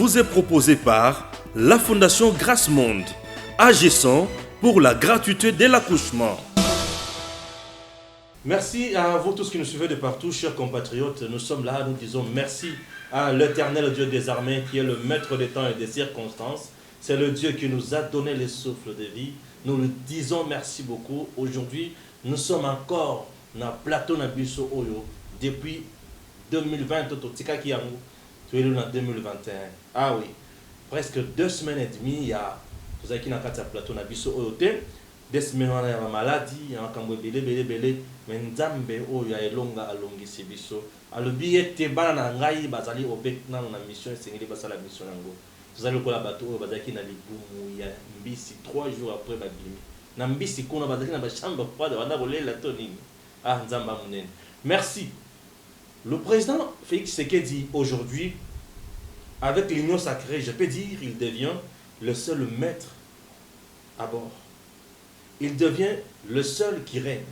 vous est proposé par la Fondation Grâce Monde, agissant pour la gratuité de l'accouchement. Merci à vous tous qui nous suivez de partout, chers compatriotes. Nous sommes là, nous disons merci à l'Éternel Dieu des armées, qui est le maître des temps et des circonstances. C'est le Dieu qui nous a donné le souffle de vie. Nous lui disons merci beaucoup. Aujourd'hui, nous sommes encore dans le plateau Nabiso Oyo depuis 2020. Tu es en 2021. Ah oui, presque 2 semaines et demie, il y a tout ça qui n'a qu'à plateau Nabiso Oyo. 2 semaines, on a une maladie, il y a un belé. Mais Nzambe Oyo ya elonga alongisi biso. Alobi ete bana na ngai bazali obek na mission esengeli basala mission yango. Tozali kola bato oyo bazaki na libumu ya mbisi 3 jours après babimi. Na mbisi kuna bazaki na ba chambre froide bana kolela to nini. Ah Nzamba munene. Merci. Le président Félix Tshisekedi aujourd'hui, avec l'union sacrée, je peux dire, il devient le seul maître à bord. Il devient le seul qui règne.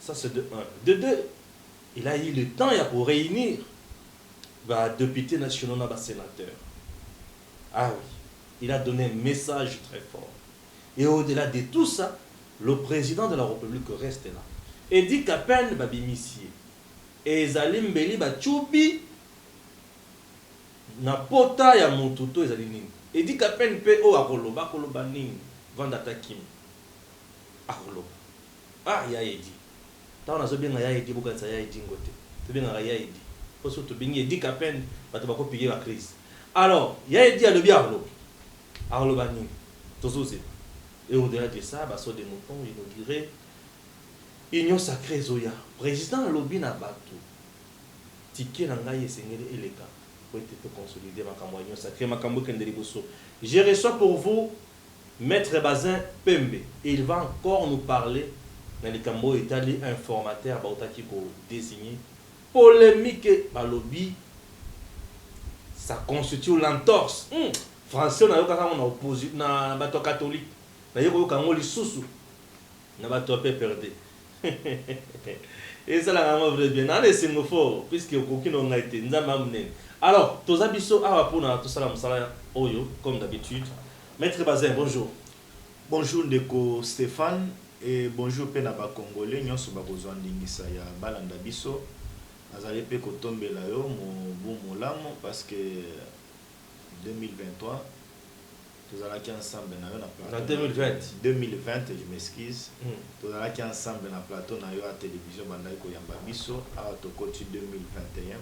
Ça c'est de 1. De 2, il a eu le temps pour réunir députés nationaux et sénateurs. Ah oui, il a donné un message très fort. Et au-delà de tout ça, le président de la République reste là. Et dit qu'à peine babimissier. Et Zalim Beli Bachubi na pota ya motuto ezali nini. Et dit qu'à peine PO akoloba nini Vandata Kim. Akoloba. Ah ya edi. Ta on a bien ya edi buka sa ya edi ngote. To bien ya edi. Parce que to bien edi qu'à peine bato bako payer la crise. Alors, ya edi a le bien akoloba nini. Tozoze. Et au-delà de ça, baso de moutons inauguré Union sacrée Zoya, président lobby na bato. Ticket na ngai esengeli eleka. Pour être consolidé makambo Union sacrée makambo kendeli boso. Je reçois pour vous Maître Bazin Pembe. Et il va encore nous parler dans les cambo étalé informateur bautaki ko désigner polémique ba lobby. Ça constitue l'entorse. Français na yoka on a opposé na bato catholique. Na yoko kango lisusu. Na bato pe perdre. Et ça la vraiment vrai bien. Allez c'est fort puisque aucun on a été nzamba munene. Alors, tous abisso awa pona tout ça la musala oyo comme d'habitude. Maître Bazin, bonjour. Bonjour Ndeko Stéphane et bonjour pena ba congolais nyonso ba kozwa ndingisa ya balanda biso. Azali pe kotombela yo mo bon molamo parce que 2023 nous allons ensemble na yo na plateau. 2020 je m'excuse. Nous allons ensemble na plateau na yo à télévision bandai ko yamba biso a to koti 2021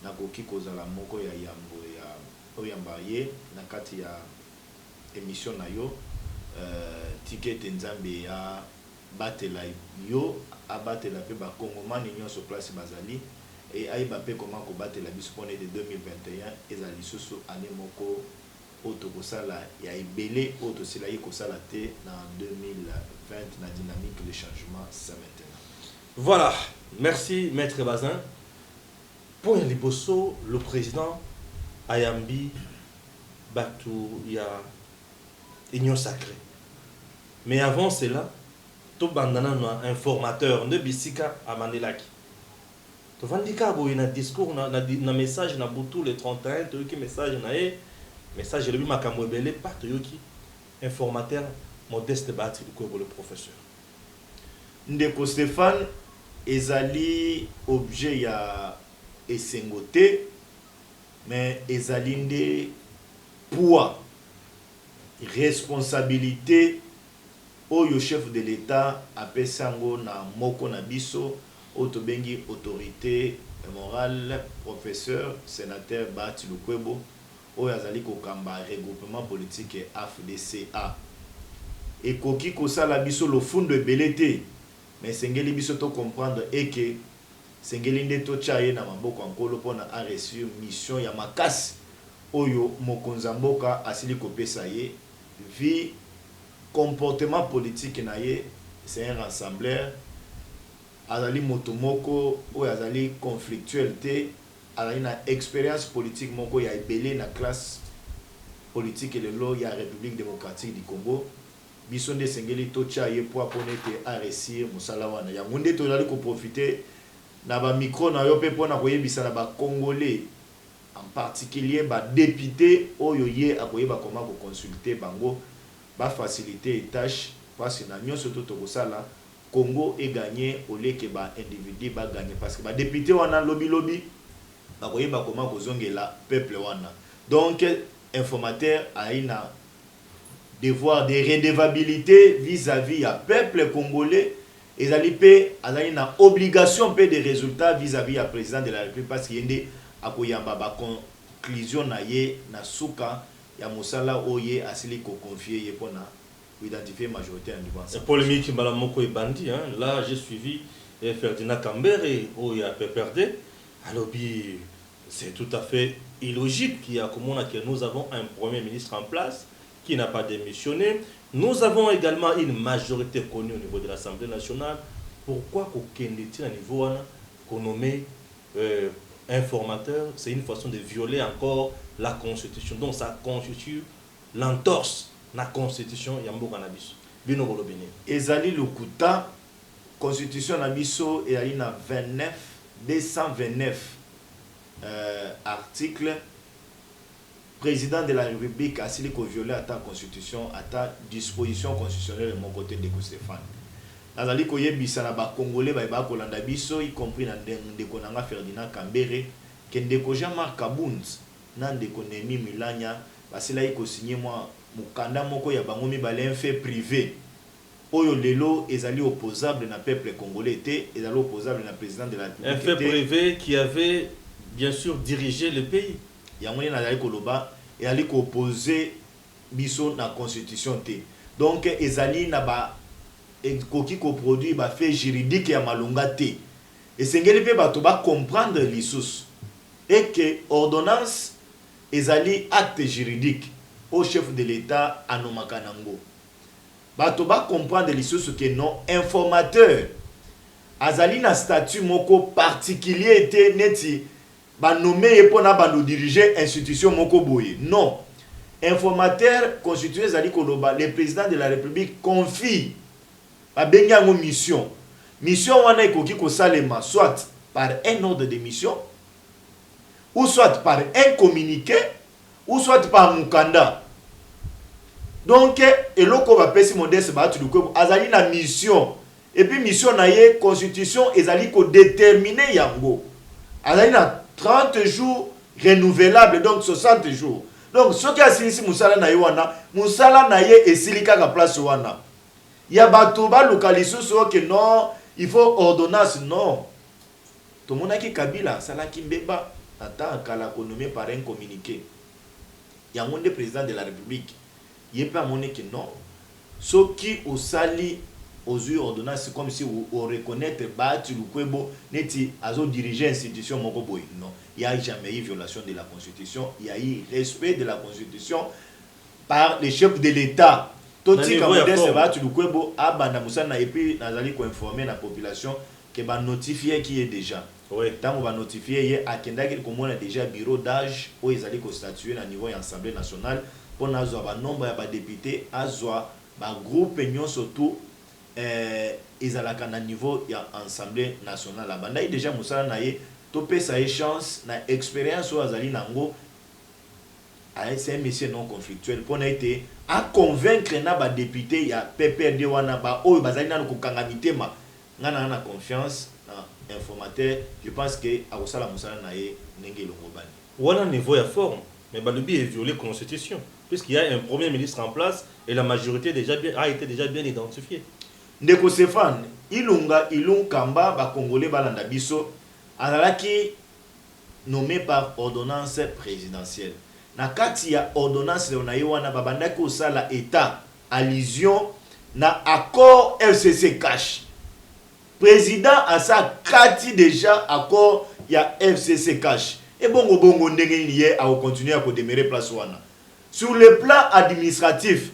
na koki kozala moko ya yambo ya oyamba ye na kati ya émission na yo ticket Nzambe ya batela yo abatela pe ba kongomani nyonso place bazali et aiba pe comment ko batela biso pone de 2021 ezali susu année moko autokosala ya ebele autosila yekosala te na 2020 na dynamique le changement ça maintenant. Voilà, merci Maître Bazin. Pour les bosso, le président Ayambi Batou ya Union sacrée. Mais avant cela, tout bandana un informateur de Bissika à Mandelaki. Tu vandika boy na discours na message na butu le 31 tu qui message na message le makambo belé pas yoki informateur Modeste Batri le professeur. Ndeko Stéphane ezali objet ya esengote mais ezali nde poids responsabilité oyo chef de l'État apesango na moko na biso otobengi autorité morale professeur sénateur Bati Lukwebo oyo azali kokamba regroupement politique AFDCA et koki kosala biso le fond de belete mais sengeli biso to comprendre et que sengeli nde to chaye na maboko ankolo pona a reçu mission ya makasi oyo mokonza mboka asili kopesa ye vie comportement politique na ye c'est un rassembleur azali motomoko oyo azali conflictuel te azali na expérience politique moko ya ebele na classe politique lelo ya République démocratique du Congo biso nde sengeli to chaye po apone te a réussir musala wana ya munde to zali ko profiter na ba micro na yo pe pona koyebisa na ba congolais en particulier ba député oyo ye akoyeba comment consulter bango ba faciliter les tâches parce que na nyonso to tokosala Congo est gagné au lieu que ba individu ba gagner parce que ba député wana lobby bakoyeba comment kozongela peuple wana donc informateur a une devoir de redevabilité vis-à-vis à peuple congolais et azali na obligation pe de résultats vis-à-vis à président de la République parce qu'il y a akoyamba ba conclusion na ye na suka ya mosala oye asili ko confier ye pona identifier majorité en niveau. C'est polémique malamoko et bandi hein. Là j'ai suivi Ferdinand Kambere oye a PPRD alors c'est tout à fait illogique qu'il y a comment que nous avons un premier ministre en place qui n'a pas démissionné. Nous avons également une majorité connue au niveau de l'Assemblée nationale. Pourquoi qu'aucun à niveau qu'on nomme informateur, c'est une façon de violer encore la Constitution. Donc ça constitue l'entorse de la Constitution Yambo Cannabis. Bino Bolobini. Ezali Lukuta, Constitution Nabiso et na 229 articles. Président de la République a s'il violé à ta constitution, à ta disposition constitutionnelle de mon côté de Stéphane. Nazali koye bisana ba Congolais ba kolanda biso y compris na ndeko nanga Ferdinand Kambere ke ndeko Jean-Marc Kabund na ndeko Nemi Milanya basila iko signer moi mukanda moko ya bango mibale un fait privé oyo lelo ezali opposable na peuple congolais té ezali opposable na président de la République. Un fait privé qui avait bien sûr dirigé le pays. Yamoni nazali koloba et ali ko opposer biso na constitution té. Donc ezali na ba koki ko produit ba fait juridique ya malonga té. Et sengeli pe bato ba comprendre l'issous et que ordonnance ezali acte juridique au chef de l'État anomaka nango. Bato ba comprendre l'issous que non informateur azali na statut moko particulier té neti ba nommé pour na ba diriger institution moko boye. Non. Informateur constitué zali koloba le président de la République confie ba benga ngo mission. Mission wana ekoki ko salema soit par un ordre de mission ou soit par un communiqué ou soit par mukanda. Donc eloko ba pesi modeste ba tu ko azali na mission et puis mission na ye constitution ezali ko déterminer yango. Azali na 30 jours renouvelables, donc 60 jours. Donc, ce qui a signifié Moussala na wana, Moussala na ye et silika ka place wana. Il y a batuba localisé sur que non, il faut ordonnance, non. Tout le monde a qui Kabila, Sala Kimbeba, attend qu'à la nommé par un communiqué. Il y a un président de la République. Il n'y a pas monnaie que non. Ce qui au sali aux yeux ordonnances comme si on reconnaît battu le kwebo neti azo diriger institution moko boy. Non, il n'y a jamais eu violation de la constitution, il y a eu respect de la constitution par les chefs de l'État. Tout ce qui est battu le kwebo abanda musana et puis nazali ko informer la population que ba notifier qui est déjà. Oui. Tant on va notifier hier à Kendaki comme on a déjà bureau d'âge où ils allaient constituer à niveau de l'Assemblée nationale pour n'avoir ba nombre de députés azwa ba groupe union surtout ils allaient à niveau de l'Assemblée nationale là banda déjà musala na ye topé sa chance na expérience ou azali nango c'est un monsieur non conflictuel pour na été à convaincre na ba député ya PPRD wana ba o bazali na ko kanga mitema ngana na confiance informateur. Je pense que Arosala Moussala nae nenge longobani. Voilà un niveau de forme, mais Balubi est violé la constitution puisqu'il y a un premier ministre en place et la majorité a été déjà bien identifiée. Ndeko Stéphane, Ilung Kamba ba Congolais balanda biso azalaki nommé par ordonnance présidentielle. Na kati ya ordonnance le onaye wana babandaki osala état allusion na accord FCC cash. Président a sa kati déjà accord ya FCC cash. Et bongo bongo ndenge niye a continuer à demeurer place wana. Sur le plan administratif,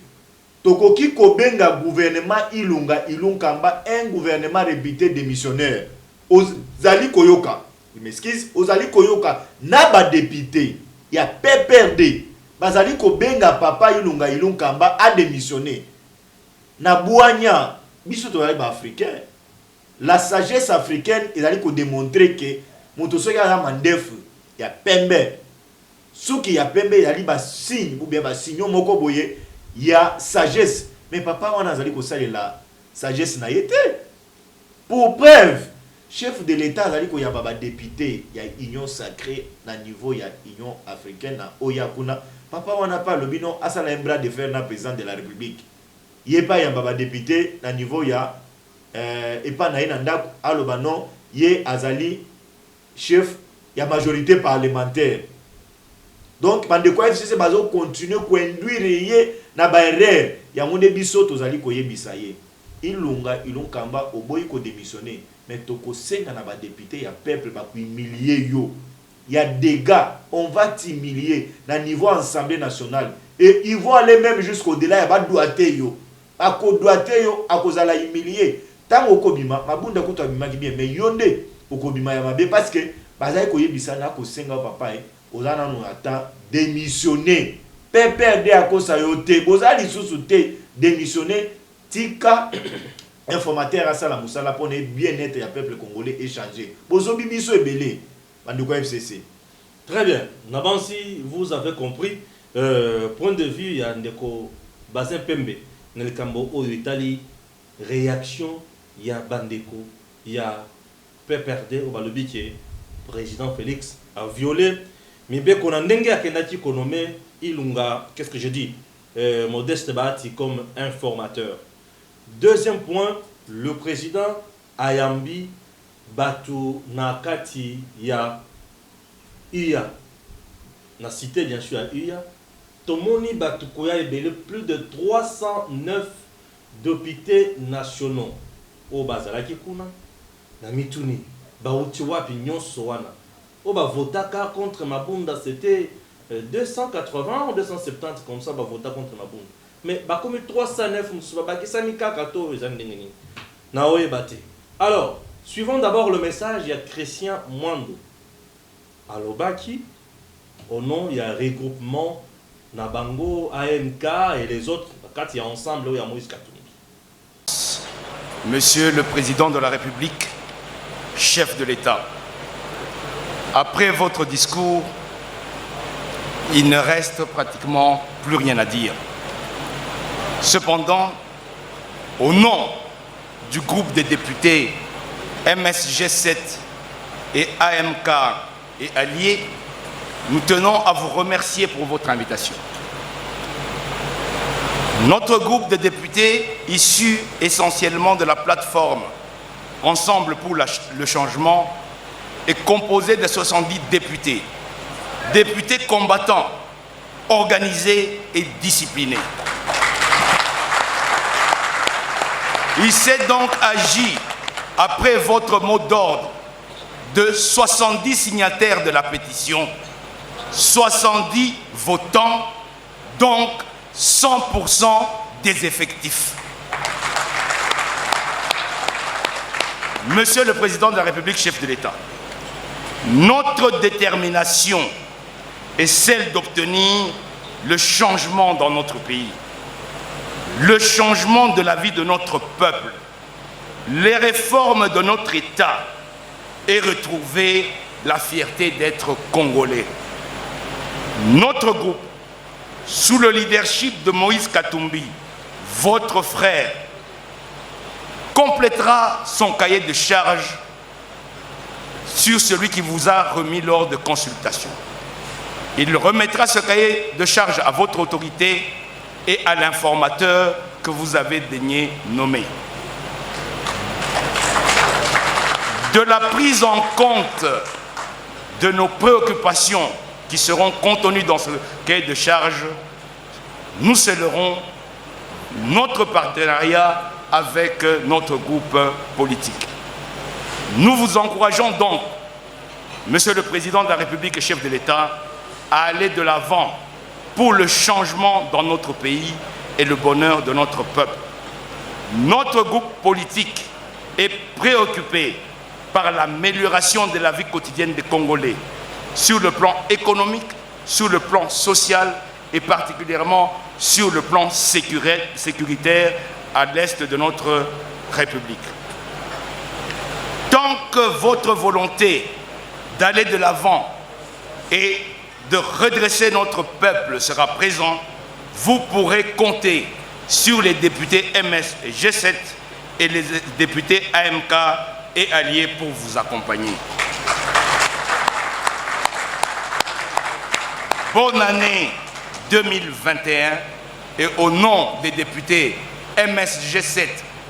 tokoki kobenga gouvernement Ilunkamba un gouvernement réputé démissionnaire. Ozali koyoka, je m'excuse, ozali koyoka na ba député ya PPRD. Bazali kobenga papa Ilunkamba a démissionné. Na Bouanya, biso to ba africain. La sagesse africaine, il a démontré que Motosoka a mandefu, il y a pembe, Ce qui a pembe yali ba signe ou bien ba signe moko boye ya sagesse. Mais papa on a zali ko la sagesse na yete. Pour preuve, chef de l'État zali ko ya baba député ya union sacrée na niveau ya union africaine na oya kuna. Papa on a pas le bino asala un bras de fer na président de la République. Yé pas ya baba député na niveau ya et pas na ndako aloba non yé azali chef ya majorité parlementaire. Donc bande ko FCC bazo continuer ko induire yé na ba erreur ya monde biso tozali ko yebisa ye. Ilunga ilunkamba oboyi ko démissionner mais toko senga na ba député ya peuple ba ko humilier yo. Il y a des gars, on va t'humilier na niveau Assemblée nationale et ils vont aller même jusqu'au-delà ya ba doité yo. Ako doité yo akozala humilier. Tant okobima mabunda kuto bima ki bien mais yonde okobima ya mabe parce que bazali ko yebisa na ko senga papa ozana no ata démissionner. PPRD à cause yote, bozali sous-souté, démissionner, tika informateur à la moussala pour bien-être du peuple congolais échanger. Bozobi biso ebele, bandeko FCC. Très bien. Nabansi, vous avez compris. Point de vue, il y a Ndeko Bazin Pembe, Nelkambo au Italie, réaction, il y a Bandeko, il y a PPRD au Balobi qui est président Félix a violé. Mais bien qu'on a ndenge akenati konome Ilunga, qu'est-ce que je dis, Modeste Bati comme informateur. Deuxième point, le président Ayambi Batu Nakati ya Iya. Na cité bien sûr à Iya. Tomoni Batu Koya Ebele, plus de 309 députés nationaux. Au Bazalaki Kuna, na Mituni, Bautiwa Pignon Soana. Au Bavotaka contre Mabunda, c'était 280 ou 270 comme ça, vota contre Mabunda. Mais comme 309, alors, suivons d'abord le message, il y a Christian Mwando. Alobaki, au nom, il y a regroupement Nabango, AMK et les autres, quand il y a ensemble, il y a Moïse Katumbi. Monsieur le Président de la République, chef de l'État, après votre discours, il ne reste pratiquement plus rien à dire. Cependant, au nom du groupe des députés MSG7 et AMK et alliés, nous tenons à vous remercier pour votre invitation. Notre groupe de députés, issus essentiellement de la plateforme Ensemble pour le changement, est composé de 70 députés. Députés combattants, organisés et disciplinés. Il s'est donc agi, après votre mot d'ordre, de 70 signataires de la pétition, 70 votants, donc 100% des effectifs. Monsieur le Président de la République, chef de l'État, notre détermination est celle d'obtenir le changement dans notre pays, le changement de la vie de notre peuple, les réformes de notre État et retrouver la fierté d'être congolais. Notre groupe, sous le leadership de Moïse Katumbi, votre frère, complétera son cahier de charges sur celui qui vous a remis lors de consultation. Il remettra ce cahier de charges à votre autorité et à l'informateur que vous avez daigné nommer. De la prise en compte de nos préoccupations qui seront contenues dans ce cahier de charges, nous scellerons notre partenariat avec notre groupe politique. Nous vous encourageons donc, Monsieur le Président de la République et chef de l'État, à aller de l'avant pour le changement dans notre pays et le bonheur de notre peuple. Notre groupe politique est préoccupé par l'amélioration de la vie quotidienne des Congolais, sur le plan économique, sur le plan social et particulièrement sur le plan sécuritaire à l'est de notre République. Tant que votre volonté d'aller de l'avant et de redresser notre peuple sera présent, vous pourrez compter sur les députés MS et G7 et les députés AMK et alliés pour vous accompagner. Bonne année 2021 et au nom des députés MS, G7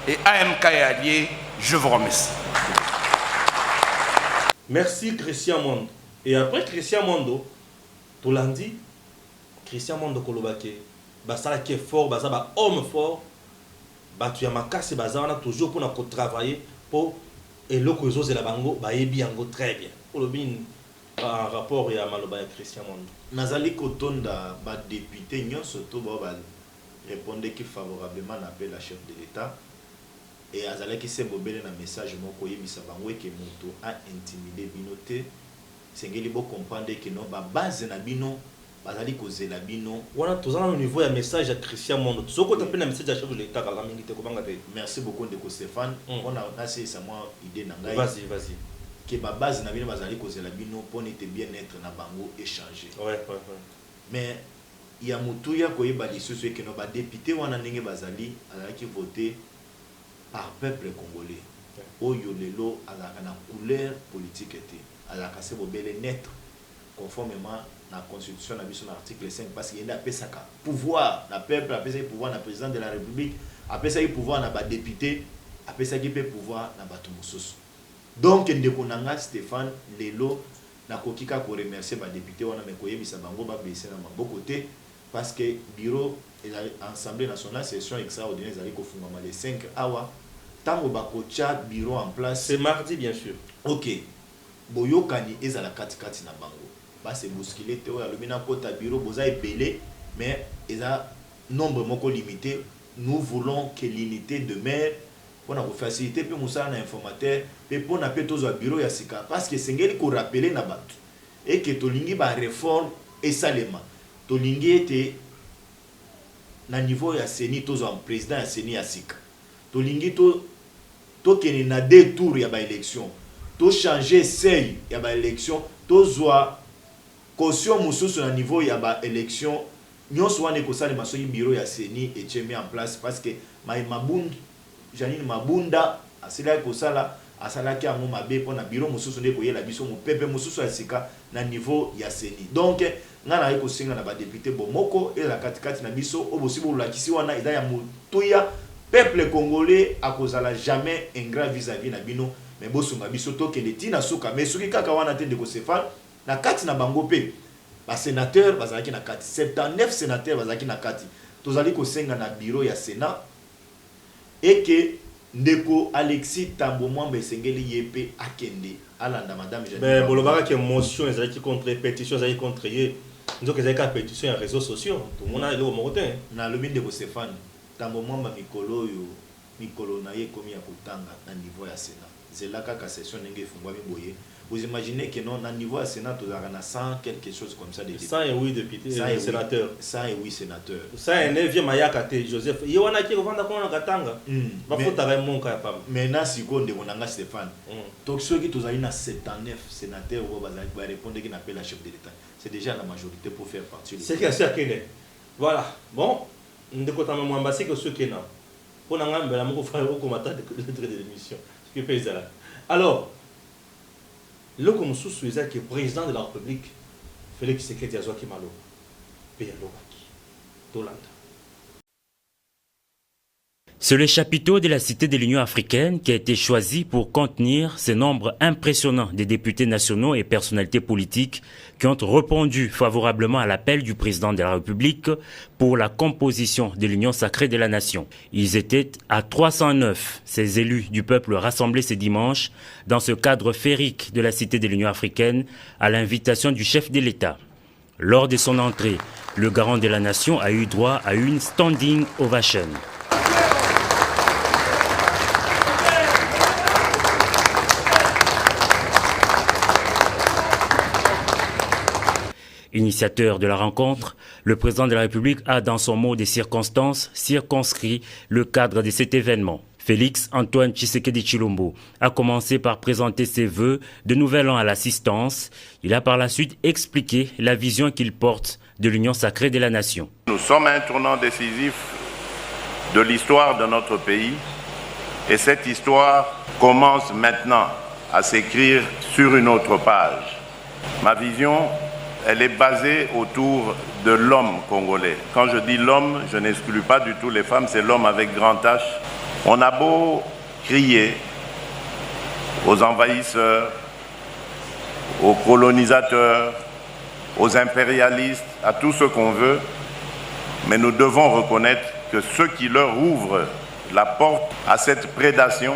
et AMK et alliés, je vous remercie. Merci Christian Mondo. Et après Christian Mondo, tout lundi, Christian Mondo Kolobake, Basala qui est fort, Basala homme fort, tu as ma casse, Basala toujours pour travailler pour et le cause de la bango, bien très bien. Pour le bien en rapport et à Maloba et Christian Mondo. Nazali Kotonda, député, nous surtout répondait qui favorablement l'appel à chef de l'État. Et Azala qui s'est bobé un message moko yebisa bango que moto a intimidé binoté. Sengeli bo comprendre que non ba base na bino bazali kozela bino. Voilà tous au niveau un message à Christian Mondo. Soko tapé un message à chef de l'État kala mingi te ko banga te. Merci beaucoup de Stéphane. On a c'est ça moi idée na ngai. Vas-y. Que ba base na bino bazali kozela bino pour ne bien-être na bango échanger. Ouais. Mais il y a mutuya koyeba lisusu que non ba député wana ndenge bazali azali ki voter par peuple congolais. Oyo lelo azaka na couleur politique était azaka se bobele net conformément à la constitution na biso na article 5 parce qu'il y a pesaka pouvoir na peuple apesa pouvoir na président de la république apesa pouvoir na ba député apesa ki pe pouvoir na bato mosusu. Donc ndeko nanga Stéphane lelo na kokika ko remercier ba député wana me koyebisa bango ba baisser na maboko te parce que bureau et l'Assemblée nationale session extraordinaire ezali ko fungama le 5 awa tango bakocha bureau en place. C'est mardi bien sûr. OK. Boyokani ezala katikati na bango. Ba se bousculer te oya lobina kota bureau boza epelé mais eza nombre moko limité. Nous voulons que l'unité demeure pour na faciliter pe musala na informateur pe pour na pe tozo bureau ya sika parce que sengeli ko rappeler na bato et que tolingi ba réforme et salema. Tolingi était na niveau ya seni tozo en président ya seni ya sika. Tolingi to kene na deux tours ya ba élection. To changer seuil ya ba élection, to zwa caution mususu na niveau ya ba élection. Nyonso wane ko sala masoyi bureau ya seni et mis en place parce que Janine Mabunda asila ko sala asala ki amu mabe pona bureau mususu ne ko yela biso mo pepe mususu ya sika na niveau ya seni. Donc ngana ko singa na ba député bomoko et la katikati na biso obosibo lakisi wana ida ya mutuya peuple congolais a kozala jamais ingrat vis-à-vis na bino mais bosunga biso to kende tina suka mais soki kaka wana te ndeko Stéphane na kati na bango pe ba sénateur bazalaki na kati 79 sénateurs bazalaki na kati tozali ko senga na bureau ya Sénat et que ndeko Alexis Tambo Mwamba esengeli yepe akende alanda madame Janine. Mais bolobaka que motion ezalaki contre pétition ezalaki contre ye donc ezalaki ka pétition ya réseaux sociaux tout le monde a le motin na lobi ndeko Stéphane Tambo Mwamba mikolo yo mikolo na ye komi ya kotanga na niveau ya Sénat zelaka ka session ndenge fungwa miboye. Vous imaginez que non, à niveau à Sénat, tu as 100 quelque chose comme ça de députés. 108 députés, sénateurs. 108 sénateurs. 109 Mayakate, Joseph. Il y a un qui revend à Katanga. Maintenant, si on a Stéphane, donc ceux qui ont 79 sénateurs vont répondre qu'ils appellent la chef de l'État. C'est déjà la majorité pour faire partie. C'est qu'il y a voilà. Bon, nous avons embassé que ceux qui sont là. On a un peu de commentaire de l'émission. Alors, le comme sous-suiza qui est président de la République, Félix Tshisekedi Azwaki Malo, Peyalobaki, Tolanda. C'est le chapiteau de la Cité de l'Union africaine qui a été choisi pour contenir ce nombre impressionnant de députés nationaux et personnalités politiques qui ont répondu favorablement à l'appel du président de la République pour la composition de l'Union sacrée de la nation. Ils étaient à 309, ces élus du peuple rassemblés ce dimanche dans ce cadre féerique de la Cité de l'Union africaine à l'invitation du chef de l'État. Lors de son entrée, le garant de la nation a eu droit à une standing ovation. Initiateur de la rencontre, le président de la République a, dans son mot des circonstances, circonscrit le cadre de cet événement. Félix Antoine Tshisekedi Tshilombo a commencé par présenter ses vœux de nouvel an à l'assistance. Il a par la suite expliqué la vision qu'il porte de l'union sacrée de la nation. Nous sommes à un tournant décisif de l'histoire de notre pays et cette histoire commence maintenant à s'écrire sur une autre page. Ma vision, elle est basée autour de l'homme congolais. Quand je dis l'homme, je n'exclus pas du tout les femmes, c'est l'homme avec grand H. On a beau crier aux envahisseurs, aux colonisateurs, aux impérialistes, à tout ce qu'on veut, mais nous devons reconnaître que ceux qui leur ouvrent la porte à cette prédation,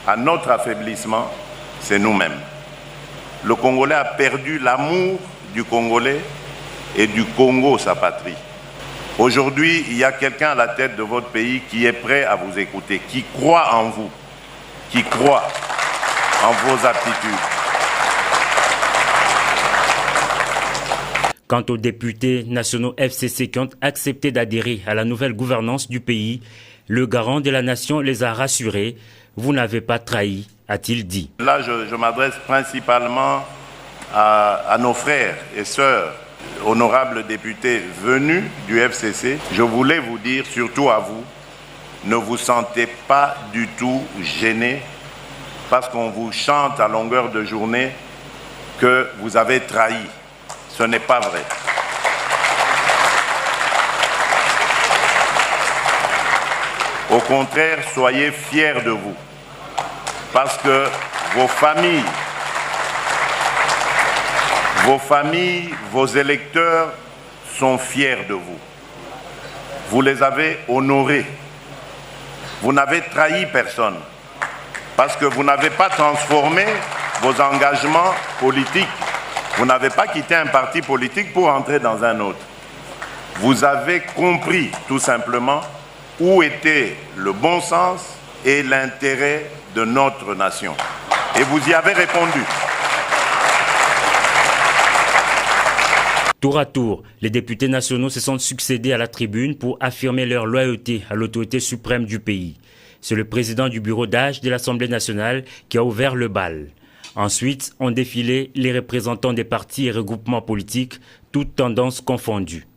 à notre affaiblissement, c'est nous-mêmes. Le Congolais a perdu l'amour du Congolais et du Congo, sa patrie. Aujourd'hui, il y a quelqu'un à la tête de votre pays qui est prêt à vous écouter, qui croit en vous, qui croit en vos aptitudes. Quant aux députés nationaux FCC qui ont accepté d'adhérer à la nouvelle gouvernance du pays, le garant de la nation les a rassurés. Vous n'avez pas trahi, a-t-il dit. Là, je m'adresse principalement à nos frères et sœurs, honorables députés venus du FCC. Je voulais vous dire, surtout à vous, ne vous sentez pas du tout gênés parce qu'on vous chante à longueur de journée que vous avez trahi. Ce n'est pas vrai. Au contraire, soyez fiers de vous. Parce que vos familles, vos électeurs sont fiers de vous. Vous les avez honorés. Vous n'avez trahi personne. Parce que vous n'avez pas transformé vos engagements politiques. Vous n'avez pas quitté un parti politique pour entrer dans un autre. Vous avez compris tout simplement où était le bon sens et l'intérêt de notre nation. Et vous y avez répondu. Tour à tour, les députés nationaux se sont succédés à la tribune pour affirmer leur loyauté à l'autorité suprême du pays. C'est le président du bureau d'âge de l'Assemblée nationale qui a ouvert le bal. Ensuite, ont défilé les représentants des partis et regroupements politiques, toutes tendances confondues.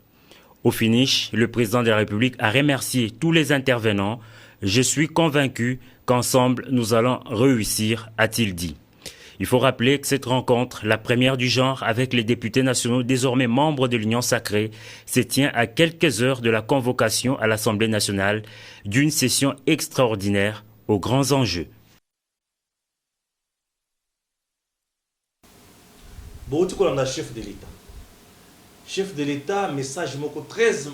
Au finish, le président de la République a remercié tous les intervenants. « Je suis convaincu qu'ensemble, nous allons réussir », a-t-il dit. Il faut rappeler que cette rencontre, la première du genre avec les députés nationaux désormais membres de l'Union sacrée, se tient à quelques heures de la convocation à l'Assemblée nationale d'une session extraordinaire aux grands enjeux. Chef de l'État. Chef de l'État, message très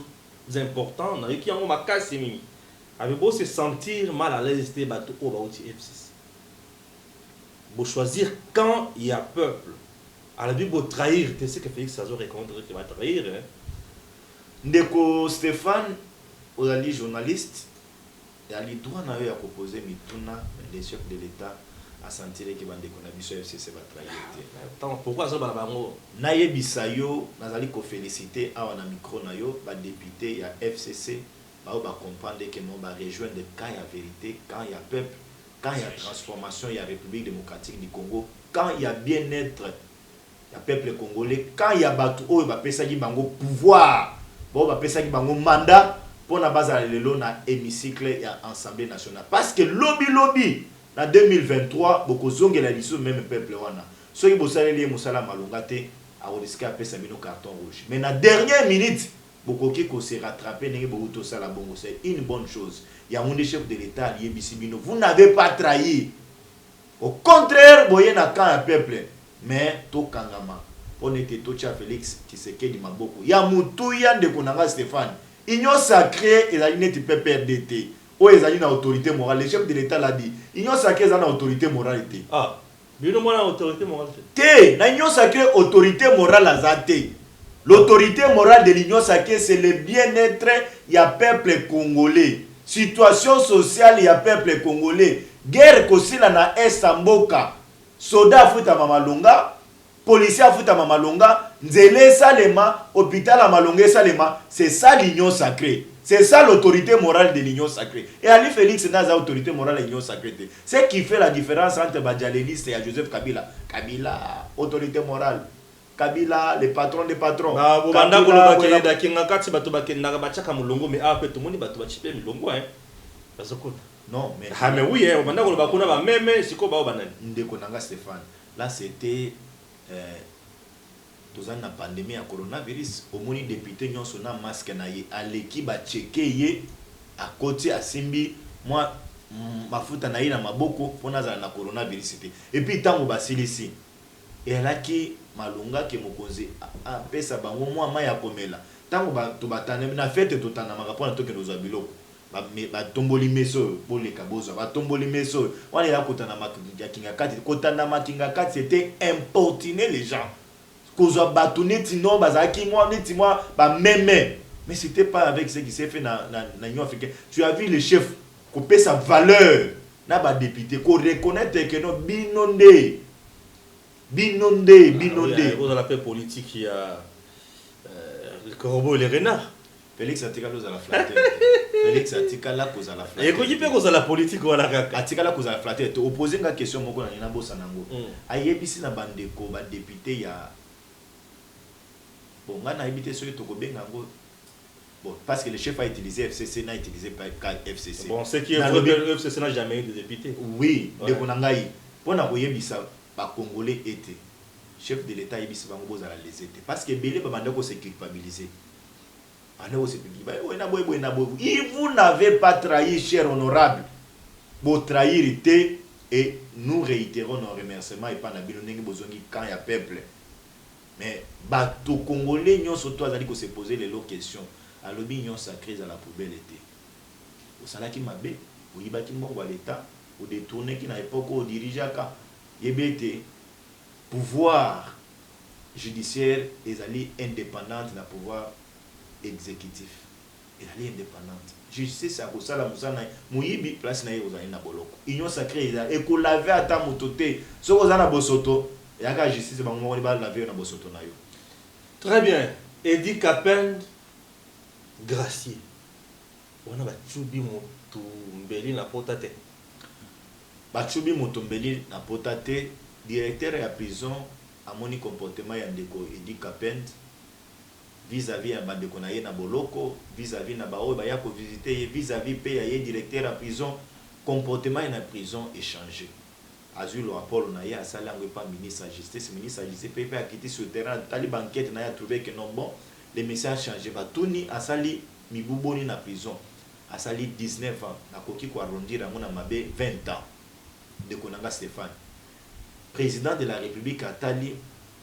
important. Avec beau se sentir mal à l'aise, pour choisir quand il y a peuple. À la Bible, trahir, tu sais que Félix Sazo répondre qu'il va trahir. Ndeko Stéphane, aujourd'hui journaliste, il a le droit de proposer Mituna, les chefs de l'État. A sentir que bandeko na biso FCC va trahir. Pourquoi ça va bango? Naye bisayo nazali ko féliciter awa na micro na yo ba député ya FCC ba comprendre que non ba rejoindre quand il y a vérité, quand il y a peuple, quand il y a transformation, il y a République démocratique du Congo, quand il y a bien-être, il y a peuple congolais, quand il y a batu o ba pesa ki bango pouvoir, ba pesa ki bango mandat pour na base à lelo na hémicycle ya Assemblée nationale parce que lobby en 2023, beaucoup de gens même peuple wana. Ceux qui bossent les musala malongate a risqué à payer un carton rouge. Mais dans la dernière minute, beaucoup qui se rattrapé n'engé beaucoup tout ça la bongo. C'est une bonne chose. Il y a un chef de l'État lié bisibino. Vous n'avez pas trahi. Au contraire, vous voyez na quand un peuple. Mais to kangama. On était tout cha Félix qui se quede maboko. Il y a mutuya de konanga Stéphane. Union sacrée et la unité PPRDT. Où ils ont une autorité morale, le chef de l'État l'a dit. L'Union sacrée a une autorité morale. Ah, mais nous avons une autorité morale. L'Union sacrée autorité morale à Zate. L'autorité morale de l'Union sacrée, c'est le bien-être, il y a peuple congolais. Situation sociale, il y a peuple congolais. Guerre kosila na Estamboka. Soda futa mamalonga, policier futa mamalonga, nzele salema, hôpital à malonga salema, c'est ça l'Union sacrée. C'est ça l'autorité morale de l'union sacrée. Et Ali Félix n'a pas autorité morale de l'union sacrée. C'est qui fait la différence entre Badjaléliste et Joseph Kabila. Kabila, autorité morale. Kabila, le patron des patrons. Non, mais... Ah mais oui, Stéphane, là c'était... Dans la pandémie à coronavirus, au moins député n'y a un masque naïe à l'équipe a checké à côté à Simbi moi ma foute naïe na maboko pour naza na coronavirus et puis tant au basilisi et là qui malunga qui mokoze a pesa bango moi maya komela tant ba to batane na fête to tana maka na to ke nos abiloko ba tomboli meso pour les kabozo ba tomboli meso on est là kotana makinga kinga kati kotana makinga kati c'était importuner les gens. Kozo batouné tino bazaki moi neti moi ba mémé mais c'était pas avec ce qui s'est fait na Union africaine. Tu as vu le chef couper sa valeur na ba député ko reconnaître que non binondé vous avez la paix politique il y a le corbeau et les renards. Félix Atikala za la flatter. Félix Atikala koza la flatter. Et ko yipe koza la politique wala kaka. Atikala koza la flatter. To opposer nga question moko na nina bosa nango. Ayebisi na bandeko ba député ya bon, on a évité ce que bon, parce que le chef a utilisé FCC, n'a utilisé pas FCC. Bon, ce qui est vrai, le FCC n'a jamais eu de député. Oui, de Konangaï. Pour n'a pas ça, pas Congolais était. Chef de l'État, il dit les étés. Parce que Bélé, il s'est culpabilisé. Vous n'avez pas trahi, cher honorable. Vous trahir était, et nous réitérons nos remerciements et pas na bilonengi bozongi quand il y a peuple. Mais bato congolais nyon surtout azali ko se poser les questions. Alobi nyon sacré à la poubelle était. Au salaki mabe, au yibaki moko ba l'état, au détourner qui na époque au dirigeaka. Yebete pouvoir judiciaire ezali indépendante na pouvoir exécutif. Ezali indépendante. Justice a ko sala musana muyibi place na ye ozali na boloko. Union sacrée ezali e ko laver ata mototé. So ozana bosoto justice très bien. Edi Kapend gracier. On a batchubi motumbeli na potate. Batchubi motumbeli na potate, directeur de la prison a moni comportement ya ndeko Edi Kapend vis-à-vis ya bandeko na ye na boloko, vis-à-vis na bao ba ya ko visiter vis-à-vis pe ya directeur de la prison, comportement na prison échangé. Azul Apollo na ya asala ngo pas ministre de la justice peut pas quitter sur terrain tali banquette na ya trouvé que non bon les messages changé ba tuni asali mibuboni na prison asali 19 ans na koki ko arrondir ngona mabe 20 ans de Konanga Stéphane président de la République atali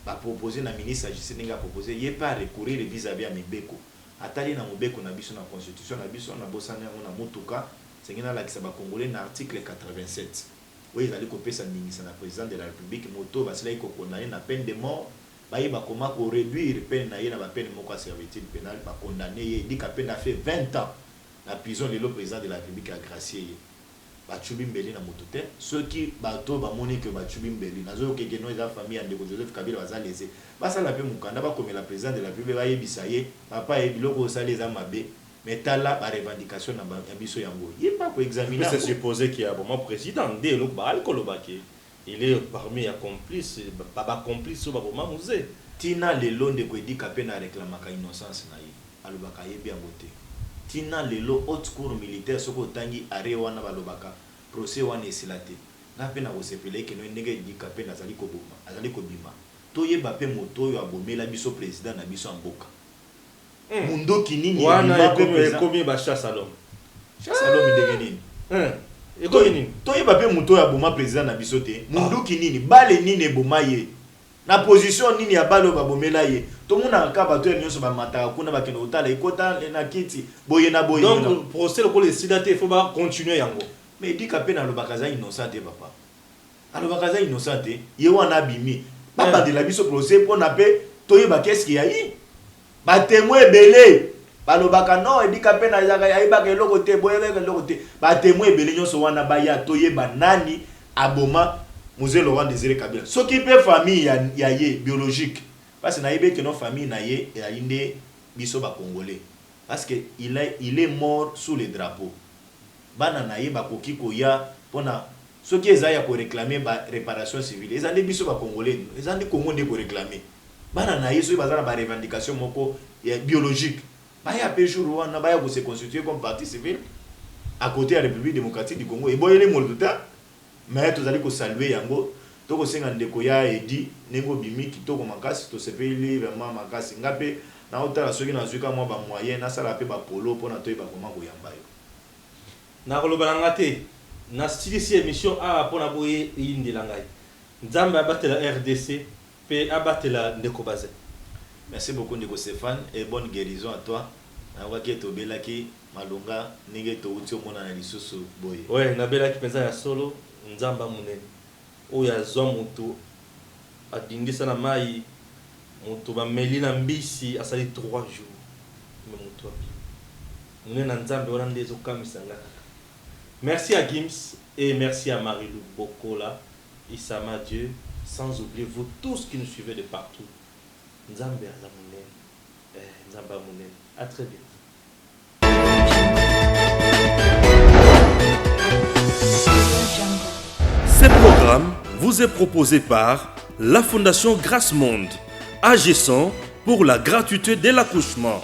ba proposer na ministre de la justice nga proposer yé pas recourir vis-à-vis à Mibeko atali na Mobeko na biso na constitution na biso na bosana ngona mutuka sengina la kisaba congolais na article 87. Oui, ils allaient couper sa ministre, le président de la République, moto, va se la condamner à peine de mort. Bah, il va comment réduire peine na peine de mort servitude pénale, pas condamné. Il dit qu'à peine a fait 20 ans la prison de le président de la République a gracié. Bah, Tchoubi Mbeli na motote. Ceux qui bateau bah moni que bah Tchoubi Mbeli. Na zo que nous la famille en déco Joseph Kabila va s'alléger. Bah ça la paix mukanda bah comme la président de la République va yebisaye. Papa et biloko ça les amabe. Mais t'as là la revendication na biso yango. Il est pas pour examiner. C'est supposé qu'il y a un président dès le bal kolobaki. Il est parmi les complices, baba complice au baba musée. Tina lelo de ko Edi Kapend réclamaka innocence na ye. Alobaka ye bien beauté. Tina lelo haute cour militaire soko tangi are wana balobaka procès wana esilate. Na pe na ko sepele ke no ndenge Edi Kapend azali ko boma, azali ko bima. To yeba pe moto yo abomela biso président na biso mboka. Mundo kinini wana ekomi ba chasse à l'homme. Chasse à l'homme ndenge nini? Ekomi nini? To yeba pe moto ya boma président na biso te. Mundo kinini bale nini eboma ye. Na position nini ya balo ba bomela ye. To mona ka bato ya nyonso ba mataka kuna ba kendo otala ikota na kiti boye na boye. Donc procès le ko le sidate il faut ba continuer yango. Mais Edi Kapend na lobaka za innocent papa. Alobaka za innocent ye wana bimi. Papa de la biso procès pour na pe to yeba qu'est-ce qu'il y a eu? Ba témoin belé balobaka non Edi Kapend azaka yeba ke loko te boye ke loko te ba témoin belé nyonso wana ba ya to yeba nani aboma Mosée Laurent Désiré Kabila ce qui peut famille ya ye biologique parce que na yebe que non famille na ye ya inde biso ba congolais parce que il est mort sous les drapeaux. Bana na ye bakoki koya pona soki ezaya ko réclamer ba réparation civile. Ezande biso ba congolais, ezande Congo de ko réclamer. Bana na ye so bazana ba revendication moko biologique. Baya pe jour wana baya ko se constituer comme partie civile à côté de la République démocratique du Congo. Et boyele molduta mais tozali ko saluer yango. Toko senga ndeko ya edi nengo bimi kitoko makasi to sepeli vraiment makasi ngape na otala soki na zuka mwa ba moyen na sala pe ba polo pona toyi ba koma ko yamba yo na kolobala ngate na stilisi émission a pona boye yindela ngai nzambe abatela RDC pe abatela ndeko baze. Merci beaucoup ndeko Stéphane et bonne guérison à toi na waki to belaki malunga ninge to uti omona na lisusu boye. Ouais na belaki penza ya solo nzamba munene oya zwa mutu adingisa na mai mutu bameli na mbisi asali 3 jours me mutu api mune na nzambe wana ndezo kamisa ngaka. Merci à Gims et merci à Marie-Lou Bokola, Issama Dieu, sans oublier vous tous qui nous suivez de partout. Nzambe azamunen, Nzamba munen. À très bientôt. Ce programme vous est proposé par la Fondation Grâce Monde, agissant pour la gratuité de l'accouchement.